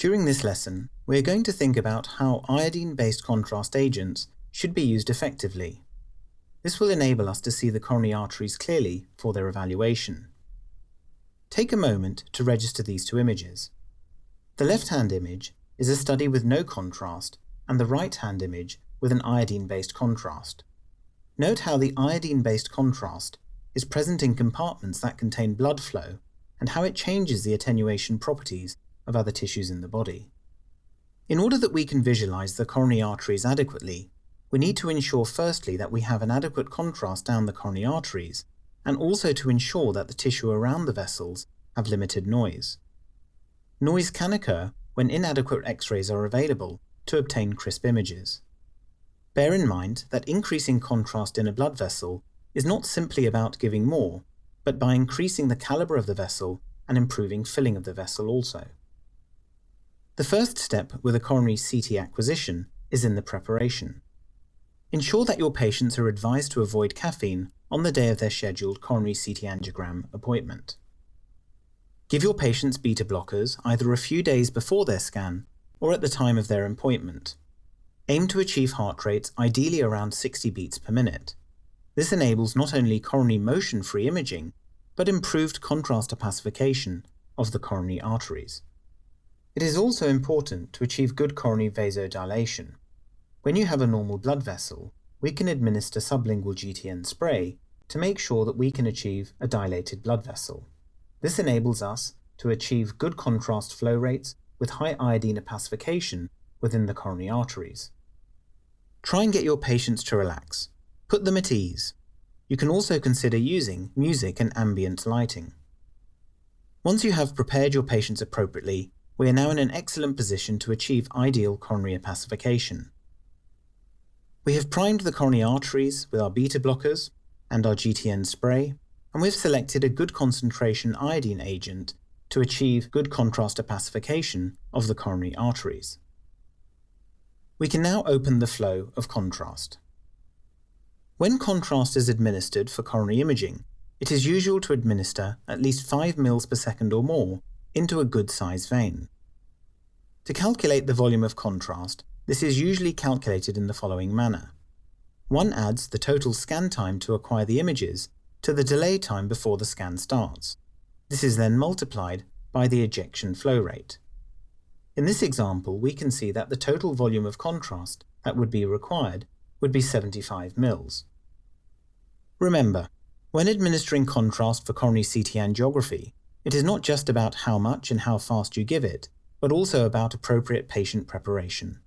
During this lesson, we are going to think about how iodine-based contrast agents should be used effectively. This will enable us to see the coronary arteries clearly for their evaluation. Take a moment to register these two images. The left-hand image is a study with no contrast, and the right-hand image with an iodine-based contrast. Note how the iodine-based contrast is present in compartments that contain blood flow, and how it changes the attenuation properties of other tissues in the body. In order that we can visualize the coronary arteries adequately, we need to ensure firstly that we have an adequate contrast down the coronary arteries, and also to ensure that the tissue around the vessels have limited noise. Noise can occur when inadequate X-rays are available to obtain crisp images. Bear in mind that increasing contrast in a blood vessel is not simply about giving more, but by increasing the caliber of the vessel and improving filling of the vessel also. The first step with a coronary CT acquisition is in the preparation. Ensure that your patients are advised to avoid caffeine on the day of their scheduled coronary CT angiogram appointment. Give your patients beta blockers either a few days before their scan or at the time of their appointment. Aim to achieve heart rates ideally around 60 beats per minute. This enables not only coronary motion-free imaging, but improved contrast opacification of the coronary arteries. It is also important to achieve good coronary vasodilation. When you have a normal blood vessel, we can administer sublingual GTN spray to make sure that we can achieve a dilated blood vessel. This enables us to achieve good contrast flow rates with high iodine opacification within the coronary arteries. Try and get your patients to relax. Put them at ease. You can also consider using music and ambient lighting. Once you have prepared your patients appropriately, we are now in an excellent position to achieve ideal coronary opacification. We have primed the coronary arteries with our beta blockers and our GTN spray, and we've selected a good concentration iodine agent to achieve good contrast opacification of the coronary arteries. We can now open the flow of contrast. When contrast is administered for coronary imaging, it is usual to administer at least 5 mL per second or more into a good size vein. To calculate the volume of contrast, this is usually calculated in the following manner. One adds the total scan time to acquire the images to the delay time before the scan starts. This is then multiplied by the ejection flow rate. In this example, we can see that the total volume of contrast that would be required would be 75 mL. Remember, when administering contrast for coronary CT angiography, it is not just about how much and how fast you give it, but also about appropriate patient preparation.